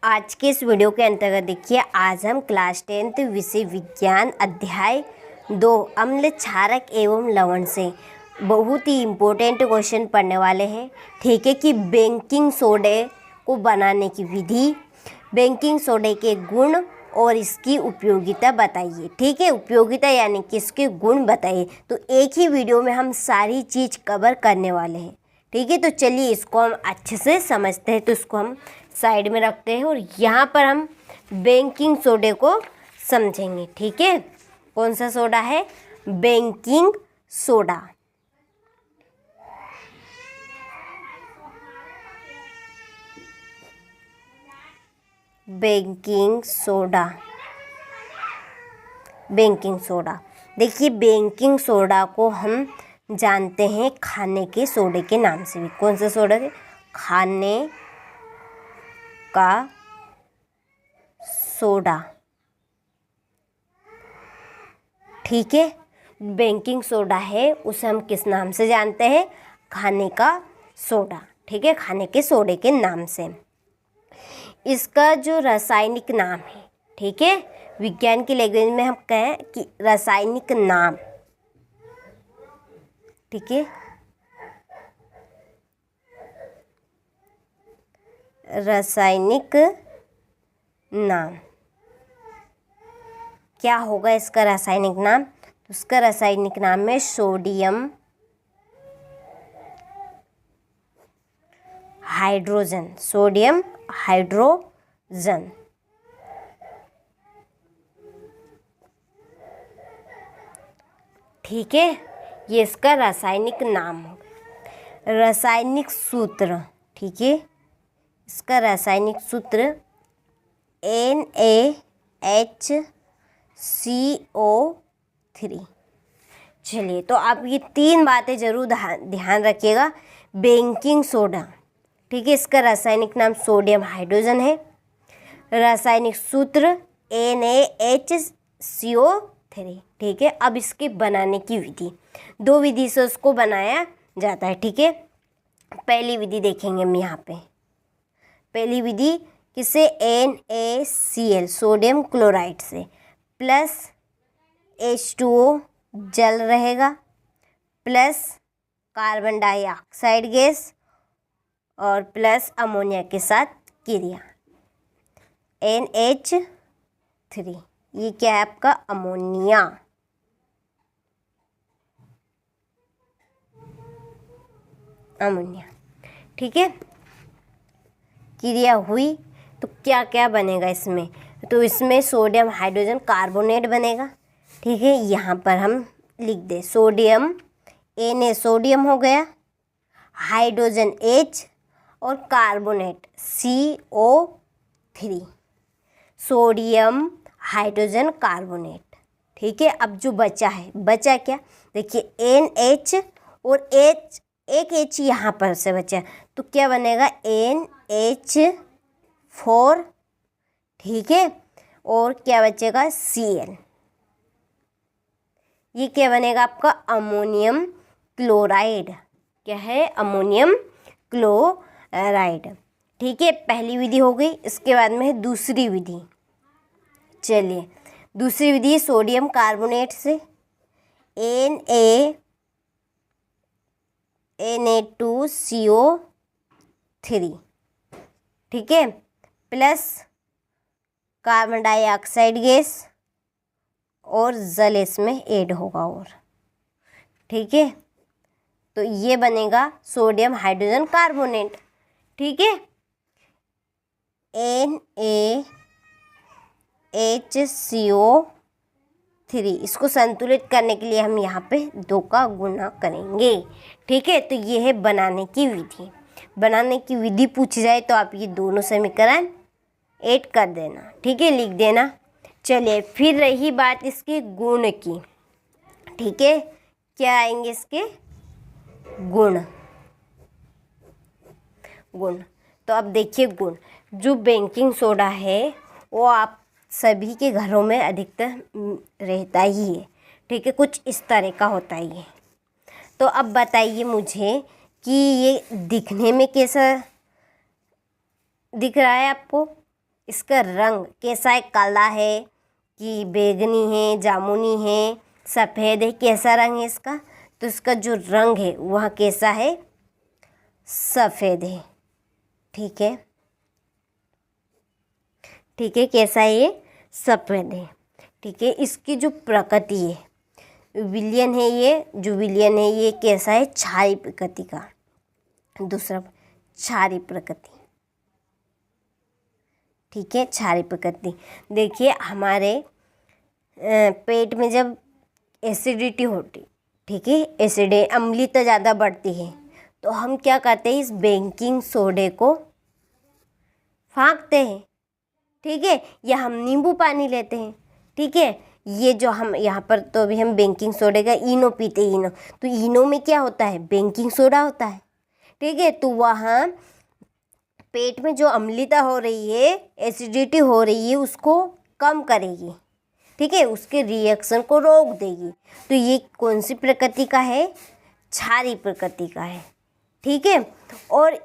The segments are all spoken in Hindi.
आज के इस वीडियो के अंतर्गत देखिए, आज हम क्लास 10th विषय विज्ञान अध्याय 2 अम्ल क्षारक एवं लवण से बहुत ही इम्पोर्टेंट क्वेश्चन पढ़ने वाले हैं। ठीक है कि बेकिंग सोडे को बनाने की विधि, बेकिंग सोडे के गुण और इसकी उपयोगिता बताइए। ठीक है, उपयोगिता यानी कि इसके गुण बताइए। तो एक ही वीडियो में हम सारी चीज़ कवर करने वाले हैं। ठीक है, तो चलिए इसको हम अच्छे से समझते हैं। तो इसको हम साइड में रखते हैं और यहाँ पर हम बेकिंग सोडे को समझेंगे। ठीक है, कौन सा सोडा है? Baking soda. Baking soda, baking soda. देखिए, बेकिंग सोडा को हम जानते हैं खाने के सोडे के नाम से भी। कौन सा सोडा है? खाने का सोडा। ठीक है, बेकिंग सोडा है उसे हम किस नाम से जानते हैं? खाने का सोडा। ठीक है, खाने के सोडे के नाम से। इसका जो रासायनिक नाम है, ठीक है, विज्ञान की लैंग्वेज में हम कहें कि रासायनिक नाम। ठीक है, रासायनिक नाम क्या होगा? इसका रासायनिक नाम, तो इसका रासायनिक नाम है सोडियम हाइड्रोजन। Sodium hydrogen. ठीक है, ये इसका रासायनिक नाम है। रासायनिक सूत्र, ठीक है, इसका रासायनिक सूत्र NaHCO3। चलिए, तो आप ये 3 बातें जरूर ध्यान रखिएगा। बेकिंग सोडा, ठीक है, इसका रासायनिक नाम सोडियम हाइड्रोजन है। रासायनिक सूत्र NaHCO3। ठीक है, अब इसके बनाने की विधि, 2 विधि से उसको बनाया जाता है। ठीक है, पहली विधि देखेंगे हम यहाँ पे। पहली विधि किसे? NaCl सोडियम क्लोराइड से, प्लस H2O जल रहेगा, प्लस कार्बन डाइऑक्साइड गैस और प्लस अमोनिया के साथ क्रिया NH3। ये क्या है आपका? अमोनिया। अमोनिया। ठीक है, क्रिया हुई तो क्या क्या बनेगा इसमें? तो इसमें सोडियम हाइड्रोजन कार्बोनेट बनेगा। ठीक है, यहाँ पर हम लिख दें सोडियम Na सोडियम हो गया, हाइड्रोजन H और carbonate CO3, sodium hydrogen carbonate. ठीक है, अब जो बचा है, बचा क्या? देखिए NH और H, एक H यहाँ पर से बचा, तो क्या बनेगा? NH4। ठीक है, और क्या बचेगा? Cl। ये क्या बनेगा आपका? Ammonium chloride. क्या है? Ammonium chloride. ठीक है, पहली विधि हो गई। इसके बाद में है दूसरी विधि। चलिए, दूसरी विधि सोडियम कार्बोनेट से Na2CO3। ठीक है, प्लस कार्बन डाइऑक्साइड गैस और जल इसमें ऐड होगा। और ठीक है, तो ये बनेगा सोडियम हाइड्रोजन कार्बोनेट। ठीक है, NaHCO3। इसको संतुलित करने के लिए हम यहाँ पे 2 का गुणा करेंगे। ठीक है, तो ये है बनाने की विधि। बनाने की विधि पूछी जाए तो आप ये दोनों समीकरण ऐड कर देना। ठीक है, लिख देना। चलिए, फिर रही बात इसके गुण की। ठीक है, क्या आएंगे इसके गुण? गुण, तो अब देखिए गुण। जो बेकिंग सोडा है वो आप सभी के घरों में अधिकतर रहता ही है। ठीक है, कुछ इस तरह का होता ही है। तो अब बताइए मुझे कि ये दिखने में कैसा दिख रहा है आपको? इसका रंग कैसा है, काला है कि बैंगनी है, जामुनी है, सफ़ेद है, कैसा रंग है इसका? तो इसका जो रंग है वह कैसा है, सफ़ेद है। ठीक है, ठीक है, कैसा है ये, सफ़ेद है। ठीक है, इसकी जो प्रकृति है विलयन है, ये जो विलयन है ये कैसा है, क्षारीय प्रकृति का। दूसरा क्षारीय प्रकृति। ठीक है, क्षारीय प्रकृति। देखिए हमारे पेट में जब एसिडिटी होती, ठीक है, अम्लता ज़्यादा बढ़ती है तो हम क्या करते हैं, इस बेकिंग सोडे को फाँकते हैं। ठीक है, या हम नींबू पानी लेते हैं। ठीक है, ये जो हम यहाँ पर तो अभी हम बेकिंग सोडे का इनो पीते हैं। इनो, तो इनो में क्या होता है, बेकिंग सोडा होता है। ठीक है, तो वहाँ पेट में जो अम्लता हो रही है, एसिडिटी हो रही है, उसको कम करेगी। ठीक है, उसके रिएक्शन को रोक देगी। तो ये कौन सी प्रकृति का है, क्षारीय प्रकृति का है। ठीक है, और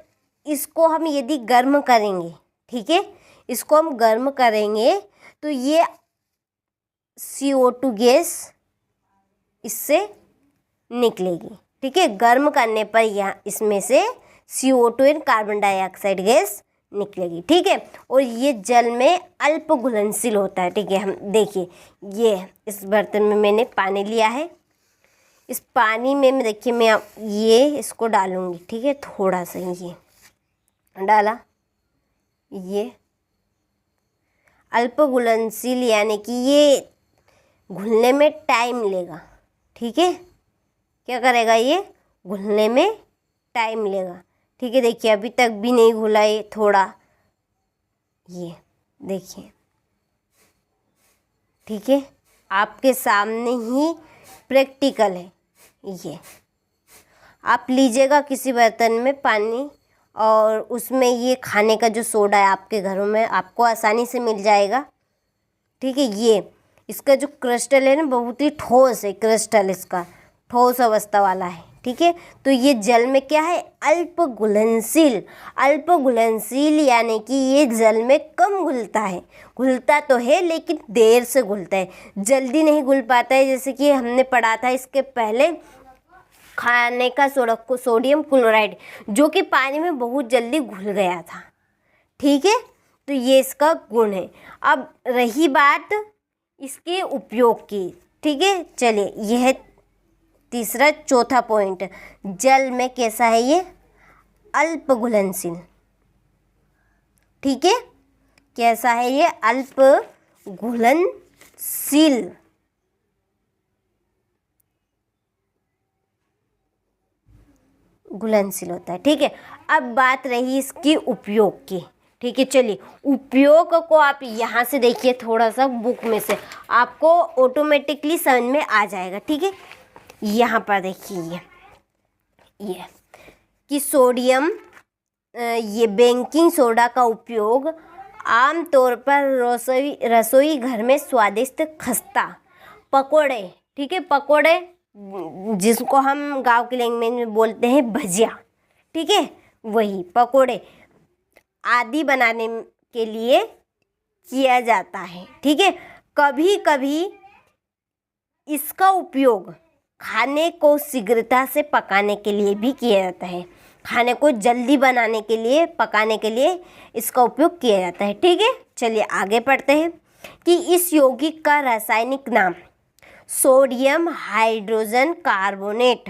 इसको हम यदि गर्म करेंगे, ठीक है, इसको हम गर्म करेंगे तो ये CO2 गैस इससे निकलेगी। ठीक है, गर्म करने पर यहाँ इसमें से CO2 and carbon dioxide gas निकलेगी। ठीक है, और ये जल में अल्प घुलनशील होता है। ठीक है, हम देखिए ये इस बर्तन में मैंने पानी लिया है। इस पानी में मैं देखिए मैं ये इसको डालूँगी। ठीक है, थोड़ा सा ये डाला, ये अल्प घुलनशील यानी कि ये घुलने में टाइम लेगा। ठीक है, क्या करेगा, ये घुलने में टाइम लेगा। ठीक है, देखिए अभी तक भी नहीं घुला ये, थोड़ा ये देखिए। ठीक है, आपके सामने ही प्रैक्टिकल है ये। आप लीजिएगा किसी बर्तन में पानी और उसमें ये खाने का जो सोडा है आपके घरों में आपको आसानी से मिल जाएगा। ठीक है, ये इसका जो क्रिस्टल है ना बहुत ही ठोस है, क्रिस्टल इसका ठोस अवस्था वाला है। ठीक है, तो ये जल में क्या है, अल्प घुलनशील। अल्प घुलनशील यानी कि ये जल में कम घुलता है। घुलता तो है लेकिन देर से घुलता है, जल्दी नहीं घुल पाता है। जैसे कि हमने पढ़ा था इसके पहले खाने का सोडा को सोडियम क्लोराइड, जो कि पानी में बहुत जल्दी घुल गया था। ठीक है, तो ये इसका गुण है। अब रही बात इसके उपयोग की। ठीक है, चलिए यह तीसरा चौथा पॉइंट, जल में कैसा है ये, अल्प घुलनशील। ठीक है, कैसा है ये, अल्प घुलनशील। घुलनशील होता है। ठीक है, अब बात रही इसकी उपयोग की। ठीक है, चलिए उपयोग को आप यहाँ से देखिए, थोड़ा सा बुक में से आपको ऑटोमेटिकली समझ में आ जाएगा। ठीक है, यहाँ पर देखिए ये कि सोडियम, ये बेकिंग सोडा का उपयोग आमतौर पर रसोई घर में स्वादिष्ट खस्ता, पकोड़े, ठीक है, पकोड़े जिसको हम गांव की लैंग्वेज में बोलते हैं भजिया, ठीक है, वही पकोड़े आदि बनाने के लिए किया जाता है। ठीक है, कभी कभी इसका उपयोग खाने को शीघ्रता से पकाने के लिए भी किया जाता है। खाने को जल्दी बनाने के लिए, पकाने के लिए इसका उपयोग किया जाता है। ठीक है, चलिए आगे पढ़ते हैं कि इस यौगिक का रासायनिक नाम सोडियम हाइड्रोजन कार्बोनेट।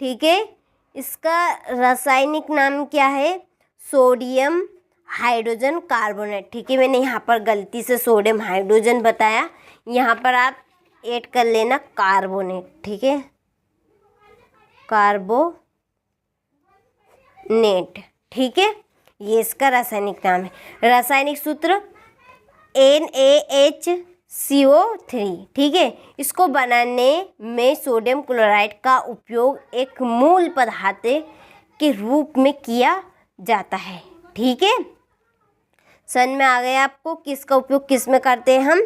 ठीक है, इसका रासायनिक नाम क्या है, सोडियम हाइड्रोजन कार्बोनेट। ठीक है, मैंने यहाँ पर गलती से सोडियम हाइड्रोजन बताया, यहाँ पर आप ऐड कर लेना कार्बोनेट। ठीक है, कार्बोनेट। ठीक है, ये इसका रासायनिक नाम है। रासायनिक सूत्र NaHCO3। ठीक है, इसको बनाने में सोडियम क्लोराइड का उपयोग एक मूल पदार्थ के रूप में किया जाता है। ठीक है, समझ में आ गया आपको किसका उपयोग किस में करते हैं हम,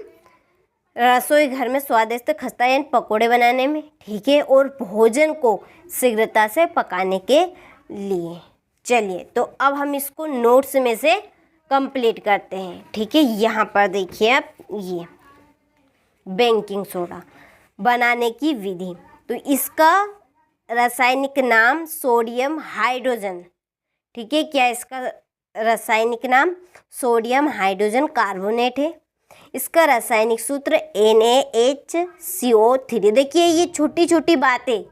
रसोई घर में स्वादिष्ट खस्ता यानी पकोड़े बनाने में। ठीक है, और भोजन को शीघ्रता से पकाने के लिए। चलिए तो अब हम इसको नोट्स में से कंप्लीट करते हैं। ठीक है, यहाँ पर देखिए आप, ये बेकिंग सोडा बनाने की विधि। तो इसका रासायनिक नाम सोडियम हाइड्रोजन। ठीक है, क्या इसका रासायनिक नाम सोडियम हाइड्रोजन कार्बोनेट है। इसका रासायनिक सूत्र NaHCO3। देखिए ये छोटी छोटी बातें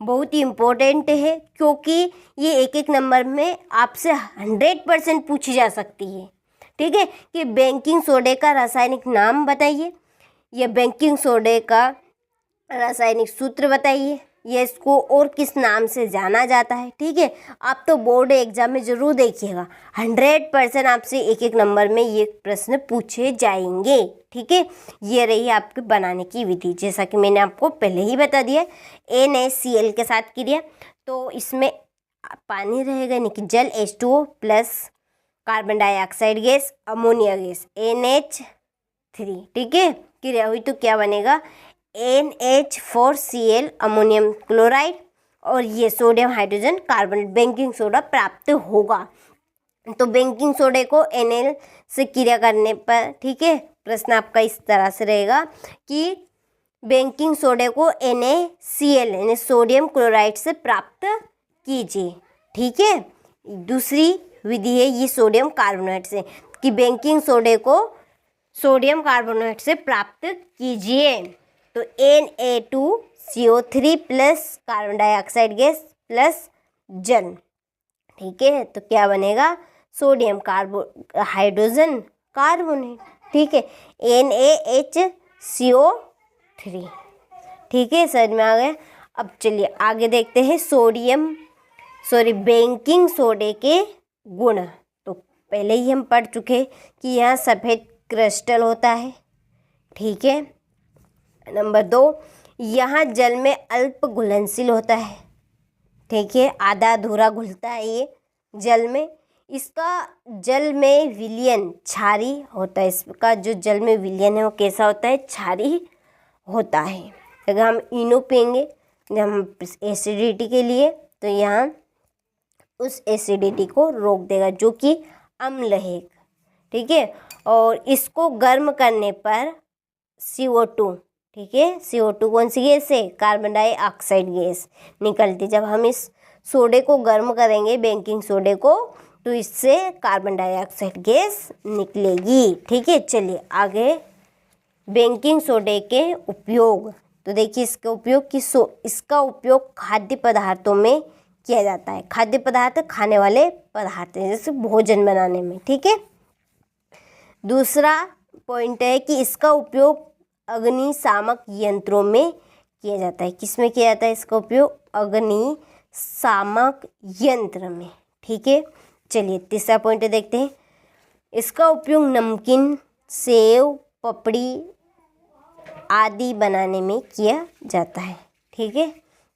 बहुत ही इम्पोर्टेंट है, क्योंकि ये एक एक नंबर में आपसे 100% पूछी जा सकती है। ठीक है, कि बेकिंग सोडे का रासायनिक नाम बताइए, या बेकिंग सोडे का रासायनिक सूत्र बताइए, या इसको और किस नाम से जाना जाता है। ठीक है, आप तो बोर्ड एग्जाम में ज़रूर देखिएगा, 100% आपसे एक एक नंबर में ये प्रश्न पूछे जाएंगे। ठीक है, ये रही आपके बनाने की विधि। जैसा कि मैंने आपको पहले ही बता दिया, NaCl के साथ क्रिया, तो इसमें पानी रहेगा यानी कि जल H2O plus carbon dioxide gas, ammonia gas NH3। ठीक है, क्रिया हुई तो क्या बनेगा, NH4Cl अमोनियम क्लोराइड, और ये sodium hydrogen carbonate baking soda प्राप्त होगा। तो बेकिंग सोडे को Nl से क्रिया करने पर, ठीक है, प्रश्न आपका इस तरह से रहेगा कि बेकिंग सोडे को NaCl यानी सोडियम क्लोराइड से प्राप्त कीजिए। ठीक है, दूसरी विधि है ये सोडियम कार्बोनेट से, कि बेकिंग सोडे को सोडियम कार्बोनेट से प्राप्त कीजिए। तो Na2CO3 plus carbon dioxide gas plus जल। ठीक है, तो क्या बनेगा, सोडियम हाइड्रोजन कार्बोनेट। ठीक है, NaHCO3। ठीक है, समझ में आ गया। अब चलिए आगे देखते हैं बेकिंग सोडे के गुण। तो पहले ही हम पढ़ चुके कि यहाँ सफ़ेद क्रिस्टल होता है। ठीक है, नंबर 2, यहाँ जल में अल्प घुलनशील होता है। ठीक है, आधा अधूरा घुलता है ये जल में। इसका जल में विलयन क्षारी होता है। इसका जो जल में विलयन है वो कैसा होता है, क्षारी होता है। अगर हम इनो पियेंगे जब हम एसिडिटी के लिए, तो यहाँ उस एसिडिटी को रोक देगा, जो कि अम्ल है। ठीक है, और इसको गर्म करने पर CO2, ठीक है, CO2 कौन सी गैस है, कार्बन डाइऑक्साइड गैस निकलती। जब हम इस सोडे को गर्म करेंगे, बेकिंग सोडे को, तो इससे कार्बन डाइऑक्साइड गैस निकलेगी। ठीक है, चलिए आगे बेकिंग सोडे के उपयोग। तो देखिए इसका उपयोग इसका उपयोग खाद्य पदार्थों में किया जाता है। खाद्य पदार्थ खाने वाले पदार्थ हैं, जैसे भोजन बनाने में। ठीक है, दूसरा पॉइंट है कि इसका उपयोग अग्निशामक यंत्रों में किया जाता है। किस में किया जाता है इसका उपयोग, अग्निशामक यंत्र में। ठीक है, चलिए तीसरा पॉइंट देखते हैं। इसका उपयोग नमकीन, सेव, पपड़ी आदि बनाने में किया जाता है। ठीक है,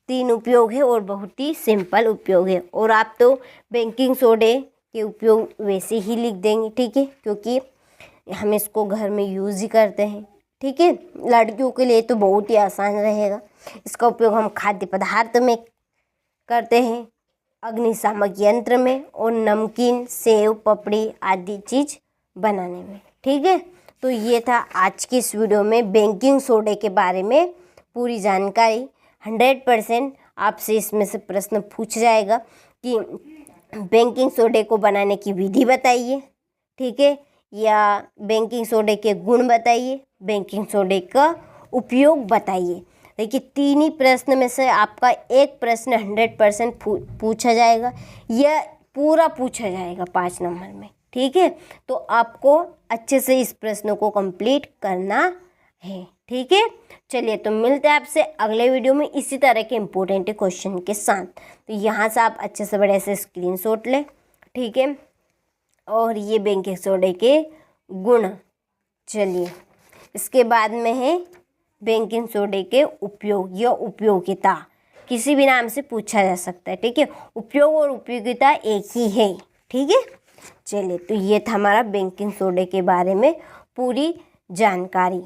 3 उपयोग है और बहुत ही सिंपल उपयोग है। और आप तो बेकिंग सोडे के उपयोग वैसे ही लिख देंगे। ठीक है, क्योंकि हम इसको घर में यूज़ ही करते हैं। ठीक है, लड़कियों के लिए तो बहुत ही आसान रहेगा। इसका उपयोग हम खाद्य पदार्थ में करते हैं, अग्निशामक यंत्र में, और नमकीन, सेव, पपड़ी आदि चीज़ बनाने में। ठीक है, तो ये था आज की इस वीडियो में बेकिंग सोडे के बारे में पूरी जानकारी। 100% आपसे इसमें से प्रश्न पूछ जाएगा कि बेकिंग सोडे को बनाने की विधि बताइए। ठीक है, या बेकिंग सोडे के गुण बताइए, बेकिंग सोडे का उपयोग बताइए। देखिए 3 ही प्रश्न में से आपका एक प्रश्न 100% पूछा जाएगा, या पूरा पूछा जाएगा 5 नंबर में। ठीक है, तो आपको अच्छे से इस प्रश्न को कंप्लीट करना है। ठीक है, चलिए तो मिलते हैं आपसे अगले वीडियो में इसी तरह के इम्पोर्टेंट क्वेश्चन के साथ। तो यहाँ से आप अच्छे से बड़े से स्क्रीनशॉट लें। ठीक है, और ये बेकिंग सोडे के गुण। चलिए इसके बाद में है बेकिंग सोडे के उपयोग या उपयोगिता, किसी भी नाम से पूछा जा सकता है। ठीक है, उपयोग और उपयोगिता एक ही है। ठीक है, चलिए तो ये था हमारा बेकिंग सोडे के बारे में पूरी जानकारी।